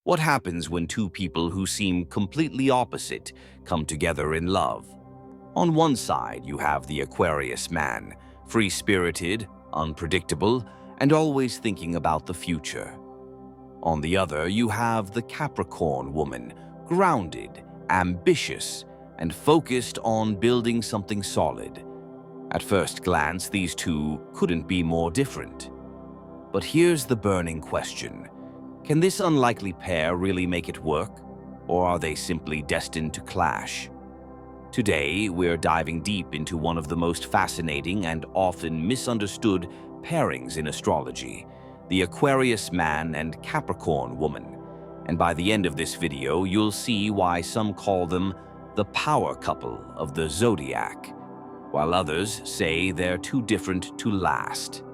What happens when two people who seem completely opposite come together in love? On one side, you have the Aquarius man, free-spirited, unpredictable, and always thinking about the future. On the other, you have the Capricorn woman, grounded, ambitious, and focused on building something solid. At first glance, these two couldn't be more different. But here's the burning question. Can this unlikely pair really make it work, or are they simply destined to clash? Today, we're diving deep into one of the most fascinating and often misunderstood pairings in astrology, the Aquarius man and Capricorn woman. And by the end of this video, you'll see why some call them the power couple of the Zodiac, while others say they're too different to last.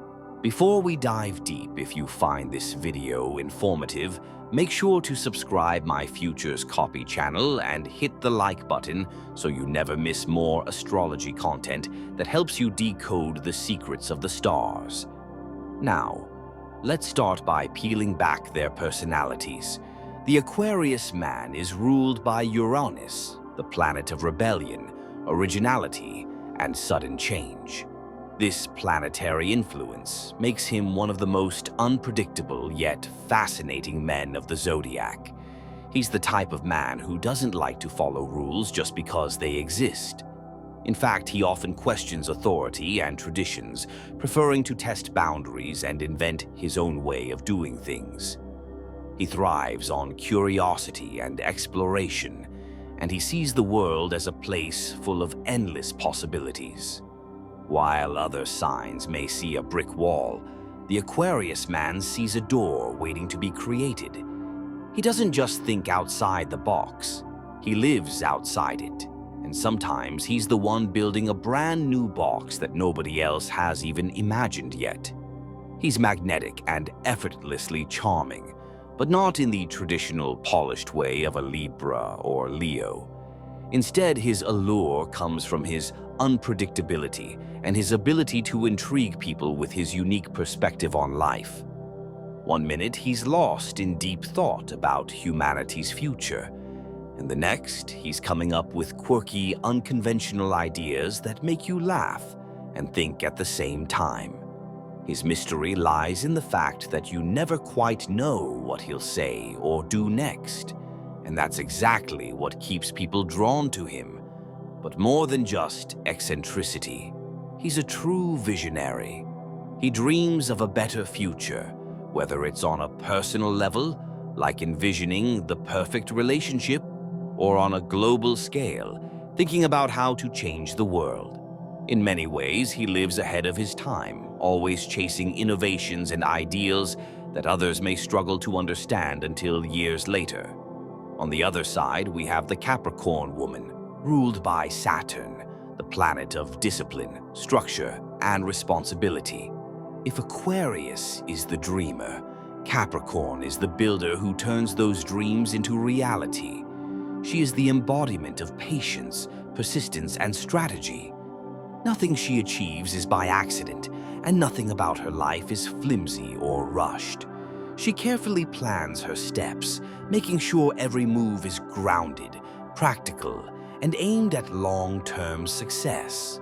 Before we dive deep, if you find this video informative, make sure to subscribe my Futures Copy channel and hit the like button so you never miss more astrology content that helps you decode the secrets of the stars. Now, let's start by peeling back their personalities. The Aquarius man is ruled by Uranus, the planet of rebellion, originality, and sudden change. This planetary influence makes him one of the most unpredictable yet fascinating men of the Zodiac. He's the type of man who doesn't like to follow rules just because they exist. In fact, he often questions authority and traditions, preferring to test boundaries and invent his own way of doing things. He thrives on curiosity and exploration, and he sees the world as a place full of endless possibilities. While other signs may see a brick wall, the Aquarius man sees a door waiting to be created. He doesn't just think outside the box, he lives outside it. And sometimes he's the one building a brand new box that nobody else has even imagined yet. He's magnetic and effortlessly charming, but not in the traditional polished way of a Libra or Leo. Instead, his allure comes from his unpredictability and his ability to intrigue people with his unique perspective on life. One minute, he's lost in deep thought about humanity's future, and the next, he's coming up with quirky, unconventional ideas that make you laugh and think at the same time. His mystery lies in the fact that you never quite know what he'll say or do next, and that's exactly what keeps people drawn to him. But more than just eccentricity, he's a true visionary. He dreams of a better future, whether it's on a personal level, like envisioning the perfect relationship, or on a global scale, thinking about how to change the world. In many ways, he lives ahead of his time, always chasing innovations and ideals that others may struggle to understand until years later. On the other side, we have the Capricorn woman, ruled by Saturn, the planet of discipline, structure, and responsibility. If Aquarius is the dreamer, Capricorn is the builder who turns those dreams into reality. She is the embodiment of patience, persistence, and strategy. Nothing she achieves is by accident, and nothing about her life is flimsy or rushed. She carefully plans her steps, making sure every move is grounded, practical, and aimed at long-term success.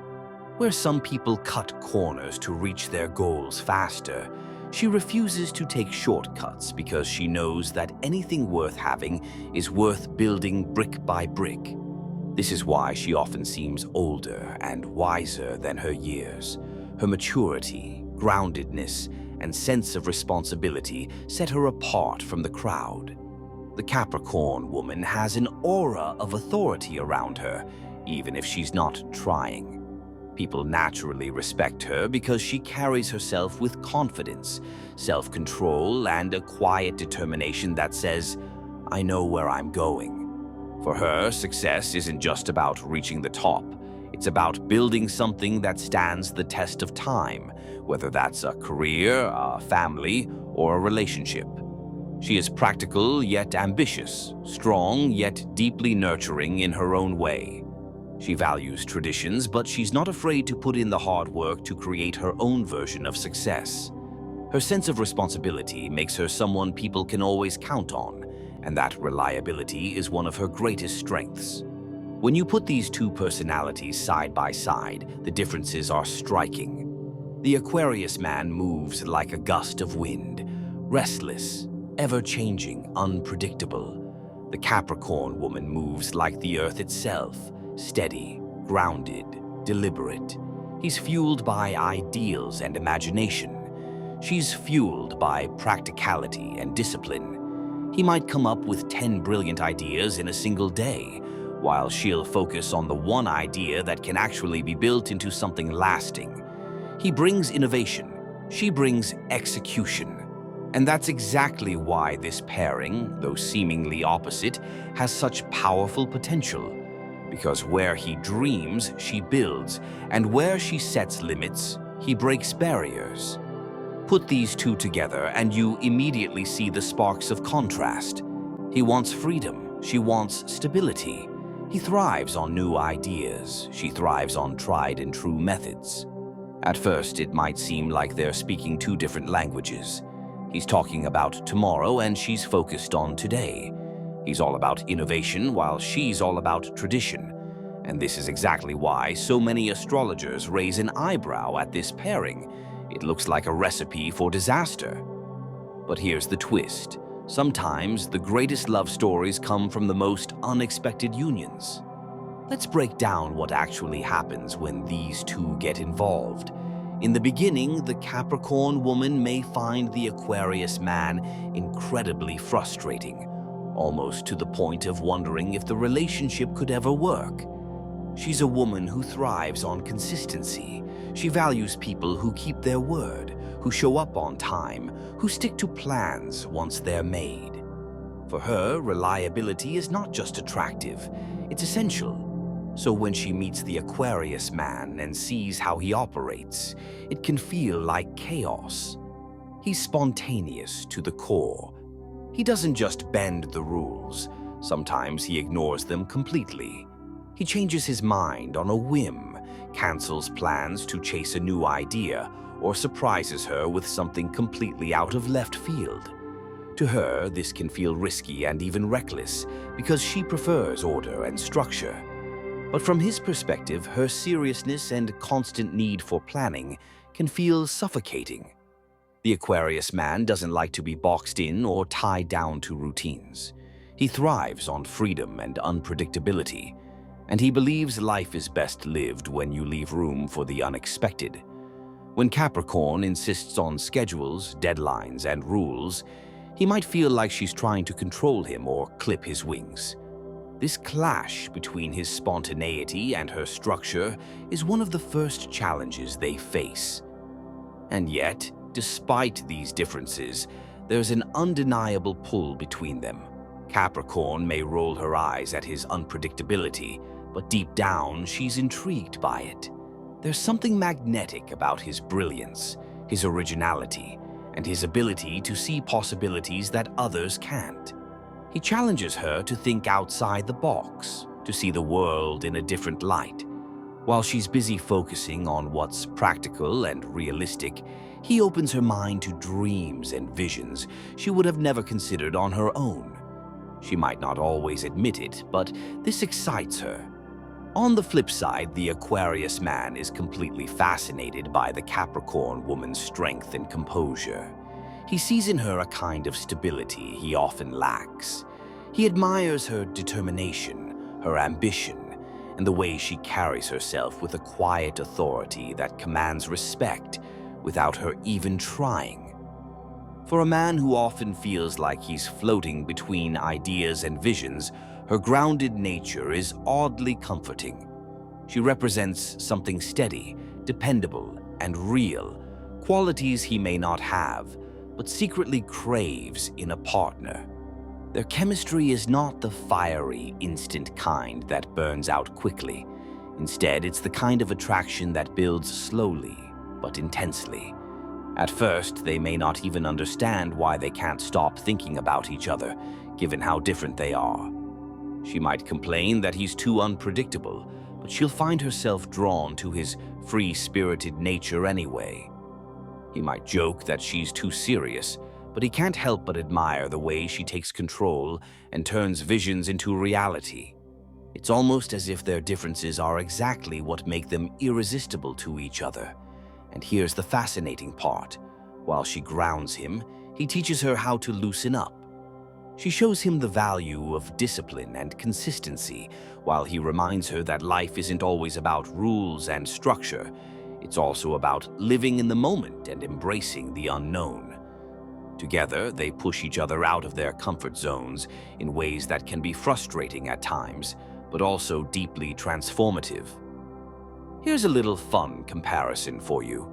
Where some people cut corners to reach their goals faster, she refuses to take shortcuts because she knows that anything worth having is worth building brick by brick. This is why she often seems older and wiser than her years. Her maturity, groundedness, and sense of responsibility set her apart from the crowd. The Capricorn woman has an aura of authority around her, even if she's not trying. People naturally respect her because she carries herself with confidence, self-control, and a quiet determination that says, "I know where I'm going." For her, success isn't just about reaching the top. It's about building something that stands the test of time, whether that's a career, a family, or a relationship. She is practical yet ambitious, strong yet deeply nurturing in her own way. She values traditions, but she's not afraid to put in the hard work to create her own version of success. Her sense of responsibility makes her someone people can always count on, and that reliability is one of her greatest strengths. When you put these two personalities side by side, the differences are striking. The Aquarius man moves like a gust of wind, restless, ever-changing, unpredictable. The Capricorn woman moves like the earth itself, steady, grounded, deliberate. He's fueled by ideals and imagination. She's fueled by practicality and discipline. He might come up with 10 brilliant ideas in a single day, while she'll focus on the one idea that can actually be built into something lasting. He brings innovation, she brings execution. And that's exactly why this pairing, though seemingly opposite, has such powerful potential. Because where he dreams, she builds, and where she sets limits, he breaks barriers. Put these two together and you immediately see the sparks of contrast. He wants freedom, she wants stability. He thrives on new ideas, she thrives on tried and true methods. At first, it might seem like they're speaking two different languages. He's talking about tomorrow and she's focused on today. He's all about innovation while she's all about tradition. And this is exactly why so many astrologers raise an eyebrow at this pairing. It looks like a recipe for disaster. But here's the twist. Sometimes the greatest love stories come from the most unexpected unions. Let's break down what actually happens when these two get involved. In the beginning, the Capricorn woman may find the Aquarius man incredibly frustrating, almost to the point of wondering if the relationship could ever work. She's a woman who thrives on consistency. She values people who keep their word, who show up on time, who stick to plans once they're made. For her, reliability is not just attractive, it's essential. So when she meets the Aquarius man and sees how he operates, it can feel like chaos. He's spontaneous to the core. He doesn't just bend the rules. Sometimes he ignores them completely. He changes his mind on a whim, cancels plans to chase a new idea, or surprises her with something completely out of left field. To her, this can feel risky and even reckless because she prefers order and structure. But from his perspective, her seriousness and constant need for planning can feel suffocating. The Aquarius man doesn't like to be boxed in or tied down to routines. He thrives on freedom and unpredictability, and he believes life is best lived when you leave room for the unexpected. When Capricorn insists on schedules, deadlines, and rules, he might feel like she's trying to control him or clip his wings. This clash between his spontaneity and her structure is one of the first challenges they face. And yet, despite these differences, there's an undeniable pull between them. Capricorn may roll her eyes at his unpredictability, but deep down, she's intrigued by it. There's something magnetic about his brilliance, his originality, and his ability to see possibilities that others can't. He challenges her to think outside the box, to see the world in a different light. While she's busy focusing on what's practical and realistic, he opens her mind to dreams and visions she would have never considered on her own. She might not always admit it, but this excites her. On the flip side, the Aquarius man is completely fascinated by the Capricorn woman's strength and composure. He sees in her a kind of stability he often lacks. He admires her determination, her ambition, and the way she carries herself with a quiet authority that commands respect without her even trying. For a man who often feels like he's floating between ideas and visions, her grounded nature is oddly comforting. She represents something steady, dependable, and real, qualities he may not have, but secretly craves in a partner. Their chemistry is not the fiery, instant kind that burns out quickly. Instead, it's the kind of attraction that builds slowly, but intensely. At first, they may not even understand why they can't stop thinking about each other, given how different they are. She might complain that he's too unpredictable, but she'll find herself drawn to his free-spirited nature anyway. He might joke that she's too serious, but he can't help but admire the way she takes control and turns visions into reality. It's almost as if their differences are exactly what make them irresistible to each other. And here's the fascinating part. While she grounds him, he teaches her how to loosen up. She shows him the value of discipline and consistency, while he reminds her that life isn't always about rules and structure. It's also about living in the moment and embracing the unknown. Together, they push each other out of their comfort zones in ways that can be frustrating at times, but also deeply transformative. Here's a little fun comparison for you.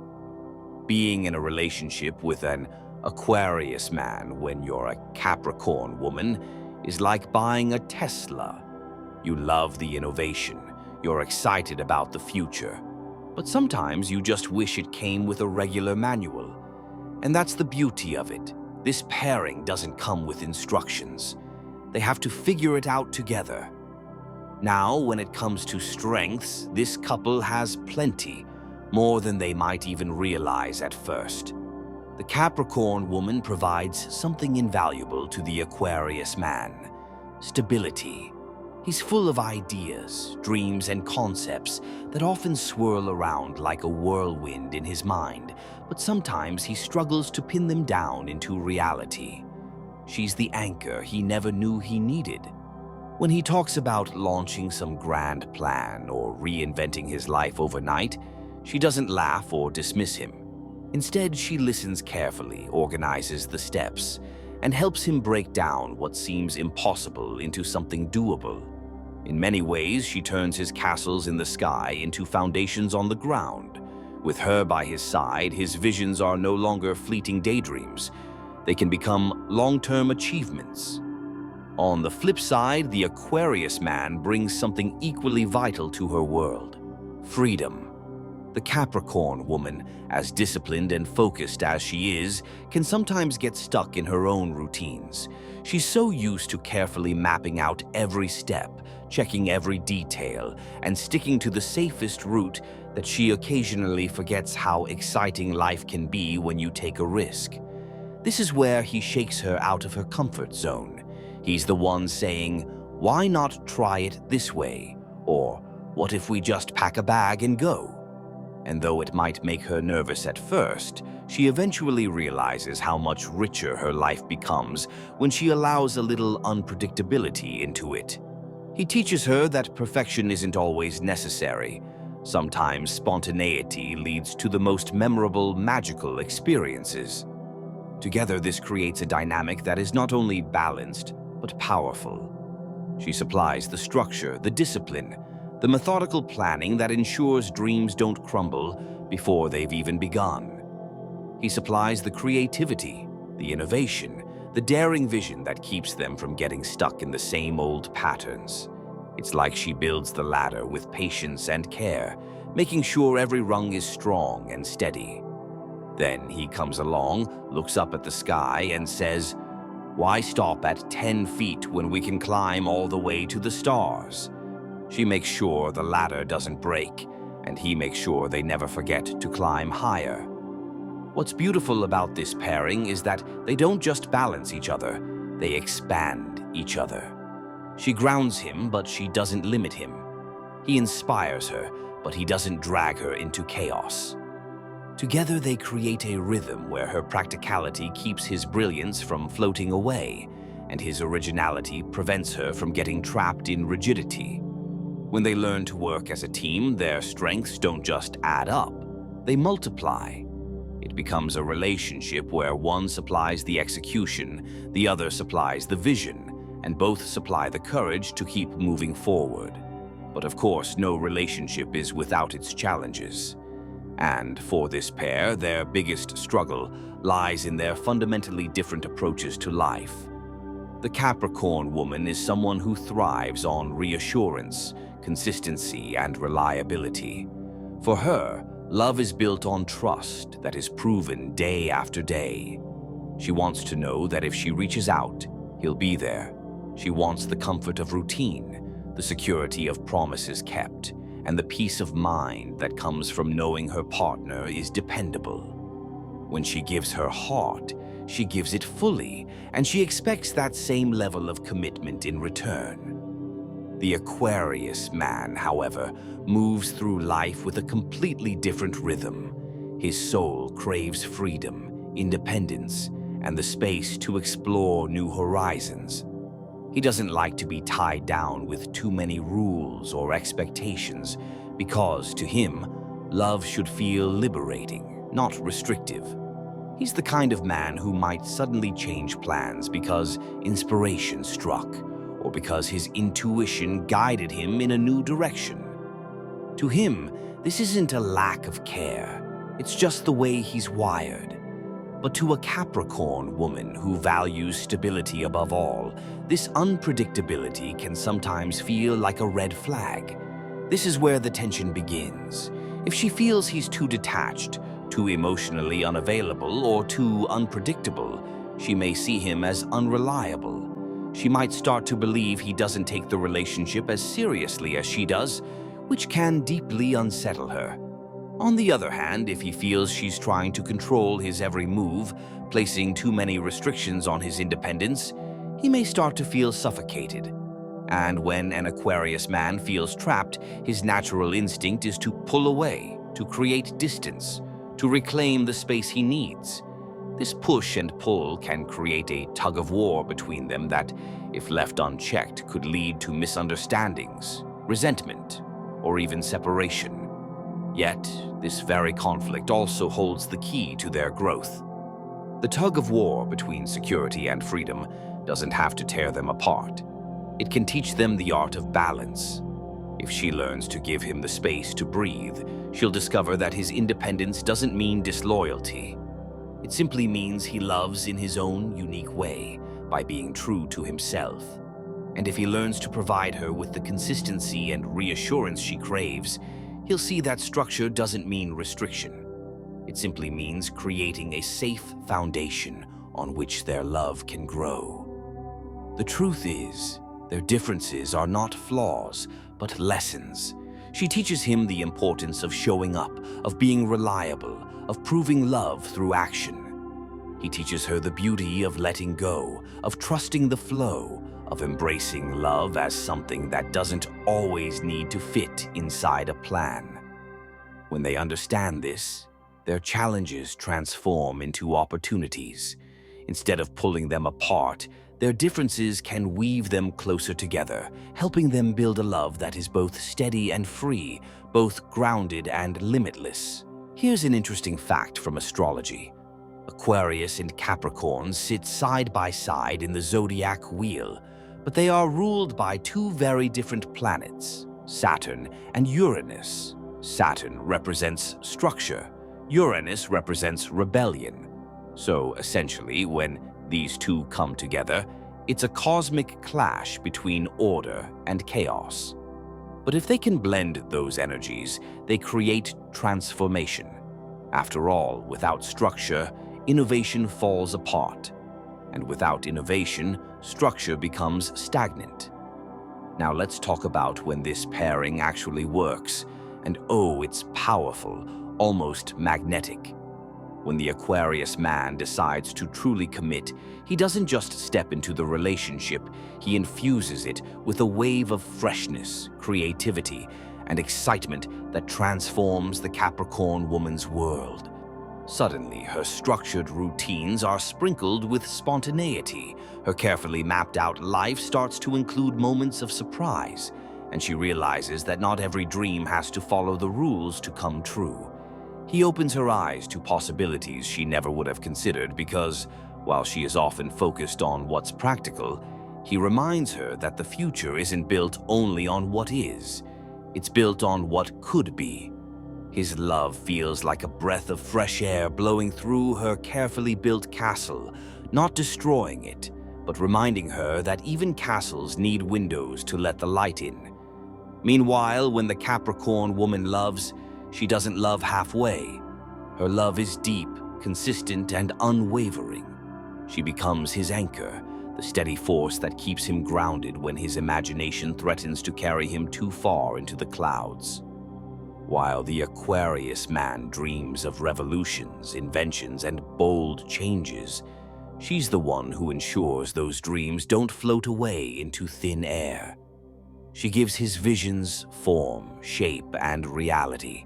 Being in a relationship with an Aquarius man when you're a Capricorn woman is like buying a Tesla. You love the innovation, you're excited about the future, but sometimes you just wish it came with a regular manual. And that's the beauty of it. This pairing doesn't come with instructions. They have to figure it out together. Now, when it comes to strengths, this couple has plenty, more than they might even realize at first. The Capricorn woman provides something invaluable to the Aquarius man: stability. He's full of ideas, dreams, and concepts that often swirl around like a whirlwind in his mind, but sometimes he struggles to pin them down into reality. She's the anchor he never knew he needed. When he talks about launching some grand plan or reinventing his life overnight, she doesn't laugh or dismiss him. Instead, she listens carefully, organizes the steps, and helps him break down what seems impossible into something doable. In many ways, she turns his castles in the sky into foundations on the ground. With her by his side, his visions are no longer fleeting daydreams. They can become long-term achievements. On the flip side, the Aquarius man brings something equally vital to her world: freedom. The Capricorn woman, as disciplined and focused as she is, can sometimes get stuck in her own routines. She's so used to carefully mapping out every step, checking every detail, and sticking to the safest route that she occasionally forgets how exciting life can be when you take a risk. This is where he shakes her out of her comfort zone. He's the one saying, "Why not try it this way?" Or, "What if we just pack a bag and go?" And though it might make her nervous at first, she eventually realizes how much richer her life becomes when she allows a little unpredictability into it. He teaches her that perfection isn't always necessary. Sometimes spontaneity leads to the most memorable, magical experiences. Together, this creates a dynamic that is not only balanced, but powerful. She supplies the structure, the discipline, the methodical planning that ensures dreams don't crumble before they've even begun. He supplies the creativity, the innovation, the daring vision that keeps them from getting stuck in the same old patterns. It's like she builds the ladder with patience and care, making sure every rung is strong and steady. Then he comes along, looks up at the sky, and says, "Why stop at 10 feet when we can climb all the way to the stars?" She makes sure the ladder doesn't break, and he makes sure they never forget to climb higher. What's beautiful about this pairing is that they don't just balance each other, they expand each other. She grounds him, but she doesn't limit him. He inspires her, but he doesn't drag her into chaos. Together they create a rhythm where her practicality keeps his brilliance from floating away, and his originality prevents her from getting trapped in rigidity. When they learn to work as a team, their strengths don't just add up, they multiply. It becomes a relationship where one supplies the execution, the other supplies the vision, and both supply the courage to keep moving forward. But of course, no relationship is without its challenges. And for this pair, their biggest struggle lies in their fundamentally different approaches to life. The Capricorn woman is someone who thrives on reassurance, consistency, and reliability. For her, love is built on trust that is proven day after day. She wants to know that if she reaches out, he'll be there. She wants the comfort of routine, the security of promises kept, and the peace of mind that comes from knowing her partner is dependable. When she gives her heart, she gives it fully, and she expects that same level of commitment in return. The Aquarius man, however, moves through life with a completely different rhythm. His soul craves freedom, independence, and the space to explore new horizons. He doesn't like to be tied down with too many rules or expectations because, to him, love should feel liberating, not restrictive. He's the kind of man who might suddenly change plans because inspiration struck, or because his intuition guided him in a new direction. To him, this isn't a lack of care, it's just the way he's wired. But to a Capricorn woman who values stability above all, this unpredictability can sometimes feel like a red flag. This is where the tension begins. If she feels he's too detached, too emotionally unavailable, or too unpredictable, she may see him as unreliable. She might start to believe he doesn't take the relationship as seriously as she does, which can deeply unsettle her. On the other hand, if he feels she's trying to control his every move, placing too many restrictions on his independence, he may start to feel suffocated. And when an Aquarius man feels trapped, his natural instinct is to pull away, to create distance, to reclaim the space he needs. This push and pull can create a tug-of-war between them that, if left unchecked, could lead to misunderstandings, resentment, or even separation. Yet, this very conflict also holds the key to their growth. The tug-of-war between security and freedom doesn't have to tear them apart. It can teach them the art of balance. If she learns to give him the space to breathe, she'll discover that his independence doesn't mean disloyalty. It simply means he loves in his own unique way, by being true to himself. And if he learns to provide her with the consistency and reassurance she craves, he'll see that structure doesn't mean restriction. It simply means creating a safe foundation on which their love can grow. The truth is, their differences are not flaws, but lessons. She teaches him the importance of showing up, of being reliable, of proving love through action. He teaches her the beauty of letting go, of trusting the flow, of embracing love as something that doesn't always need to fit inside a plan. When they understand this, their challenges transform into opportunities. Instead of pulling them apart, their differences can weave them closer together, helping them build a love that is both steady and free, both grounded and limitless. Here's an interesting fact from astrology. Aquarius and Capricorn sit side by side in the Zodiac wheel, but they are ruled by two very different planets, Saturn and Uranus. Saturn represents structure, Uranus represents rebellion. So essentially, when these two come together, it's a cosmic clash between order and chaos. But if they can blend those energies, they create transformation. After all, without structure, innovation falls apart. And without innovation, structure becomes stagnant. Now let's talk about when this pairing actually works. And oh, it's powerful, almost magnetic. When the Aquarius man decides to truly commit, he doesn't just step into the relationship, he infuses it with a wave of freshness, creativity, and excitement that transforms the Capricorn woman's world. Suddenly, her structured routines are sprinkled with spontaneity. Her carefully mapped out life starts to include moments of surprise, and she realizes that not every dream has to follow the rules to come true. He opens her eyes to possibilities she never would have considered because, while she is often focused on what's practical, he reminds her that the future isn't built only on what is. It's built on what could be. His love feels like a breath of fresh air blowing through her carefully built castle, not destroying it, but reminding her that even castles need windows to let the light in. Meanwhile, when the Capricorn woman loves, she doesn't love halfway. Her love is deep, consistent, and unwavering. She becomes his anchor, the steady force that keeps him grounded when his imagination threatens to carry him too far into the clouds. While the Aquarius man dreams of revolutions, inventions, and bold changes, She's the one who ensures those dreams don't float away into thin air. She gives his visions form, shape, and reality.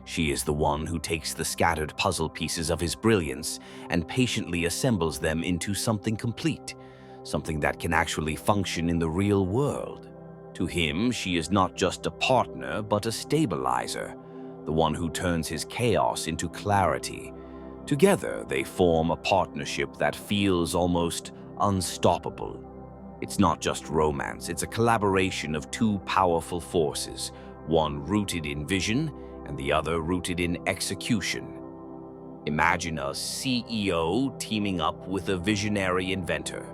She is the one who takes the scattered puzzle pieces of his brilliance and patiently assembles them into something complete, something that can actually function in the real world. To him, she is not just a partner, but a stabilizer, the one who turns his chaos into clarity. Together, they form a partnership that feels almost unstoppable. It's not just romance, it's a collaboration of two powerful forces, one rooted in vision and the other rooted in execution. Imagine a CEO teaming up with a visionary inventor.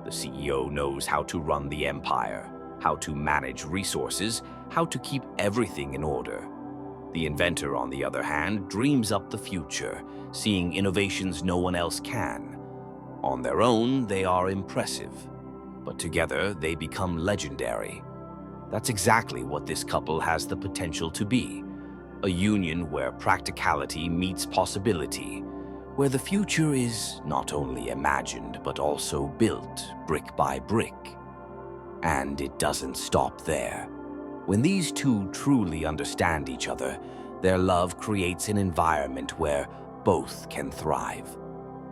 The CEO knows how to run the empire, how to manage resources, how to keep everything in order. The inventor, on the other hand, dreams up the future, seeing innovations no one else can. On their own, they are impressive, but together they become legendary. That's exactly what this couple has the potential to be. A union where practicality meets possibility, where the future is not only imagined but also built brick by brick. And it doesn't stop there. When these two truly understand each other, their love creates an environment where both can thrive.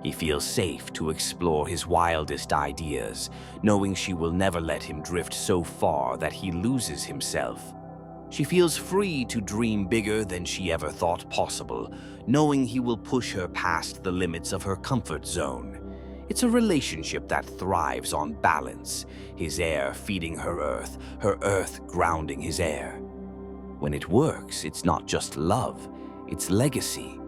He feels safe to explore his wildest ideas, knowing she will never let him drift so far that he loses himself. She feels free to dream bigger than she ever thought possible, knowing he will push her past the limits of her comfort zone. It's a relationship that thrives on balance, his air feeding her earth grounding his air. When it works, it's not just love, it's legacy.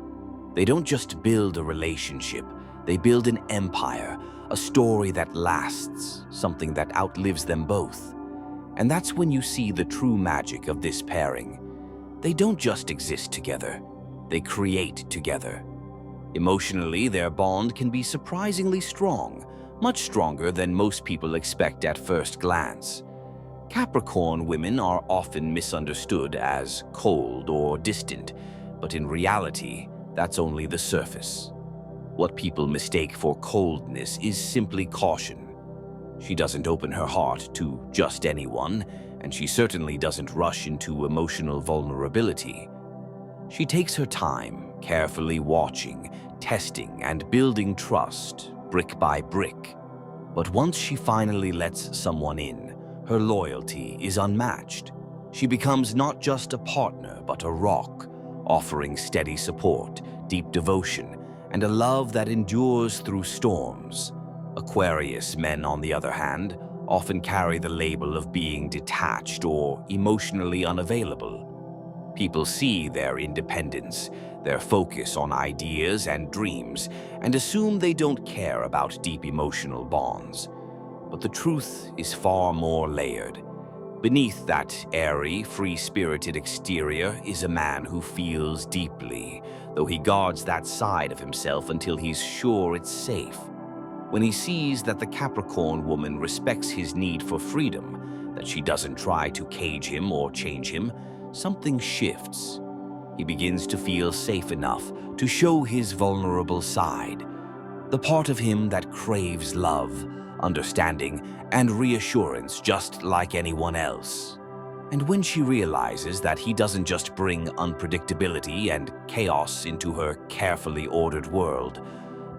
They don't just build a relationship, they build an empire, a story that lasts, something that outlives them both. And that's when you see the true magic of this pairing. They don't just exist together, they create together. Emotionally, their bond can be surprisingly strong, much stronger than most people expect at first glance. Capricorn women are often misunderstood as cold or distant, but in reality, that's only the surface. What people mistake for coldness is simply caution. She doesn't open her heart to just anyone, and she certainly doesn't rush into emotional vulnerability. She takes her time, carefully watching, testing, and building trust, brick by brick. But once she finally lets someone in, her loyalty is unmatched. She becomes not just a partner, but a rock, offering steady support, deep devotion, and a love that endures through storms. Aquarius men, on the other hand, often carry the label of being detached or emotionally unavailable. People see their independence, their focus on ideas and dreams, and assume they don't care about deep emotional bonds. But the truth is far more layered. Beneath that airy, free-spirited exterior is a man who feels deeply, though he guards that side of himself until he's sure it's safe. When he sees that the Capricorn woman respects his need for freedom, that she doesn't try to cage him or change him, something shifts. He begins to feel safe enough to show his vulnerable side, the part of him that craves love, understanding, and reassurance just like anyone else. And when she realizes that he doesn't just bring unpredictability and chaos into her carefully ordered world,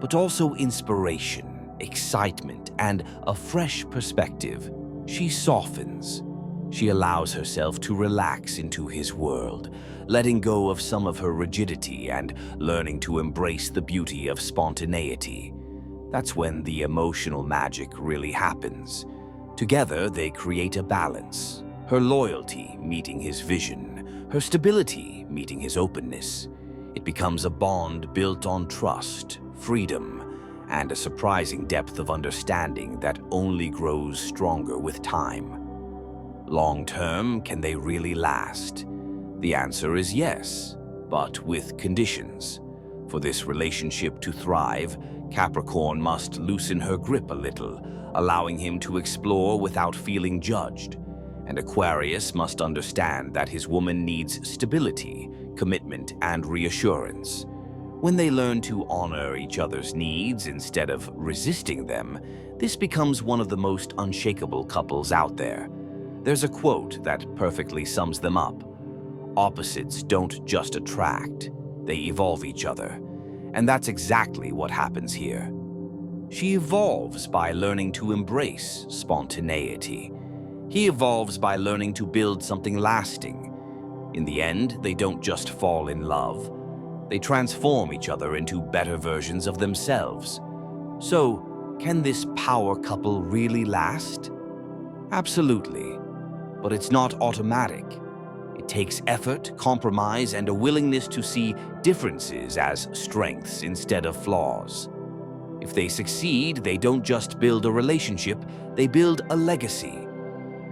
but also inspiration, excitement, and a fresh perspective, she softens. She allows herself to relax into his world, letting go of some of her rigidity and learning to embrace the beauty of spontaneity. That's when the emotional magic really happens. Together, they create a balance, her loyalty meeting his vision, her stability meeting his openness. It becomes a bond built on trust, freedom, and a surprising depth of understanding that only grows stronger with time. Long-term, can they really last? The answer is yes, but with conditions. For this relationship to thrive, Capricorn must loosen her grip a little, allowing him to explore without feeling judged. And Aquarius must understand that his woman needs stability, commitment, and reassurance. When they learn to honor each other's needs instead of resisting them, this becomes one of the most unshakable couples out there. There's a quote that perfectly sums them up. Opposites don't just attract, they evolve each other. And that's exactly what happens here. She evolves by learning to embrace spontaneity. He evolves by learning to build something lasting. In the end, they don't just fall in love. They transform each other into better versions of themselves. So, can this power couple really last? Absolutely. But it's not automatic. It takes effort, compromise, and a willingness to see differences as strengths instead of flaws. If they succeed, they don't just build a relationship, they build a legacy.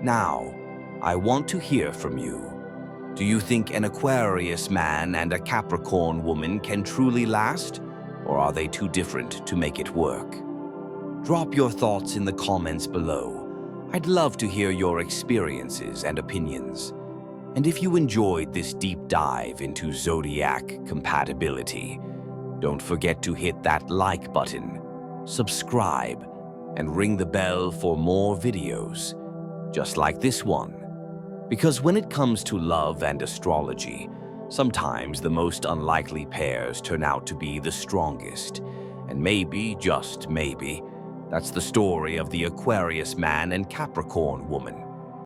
Now, I want to hear from you. Do you think an Aquarius man and a Capricorn woman can truly last? Or are they too different to make it work? Drop your thoughts in the comments below. I'd love to hear your experiences and opinions. And if you enjoyed this deep dive into Zodiac compatibility, don't forget to hit that like button, subscribe, and ring the bell for more videos, just like this one. Because when it comes to love and astrology, sometimes the most unlikely pairs turn out to be the strongest. And maybe, just maybe, that's the story of the Aquarius man and Capricorn woman.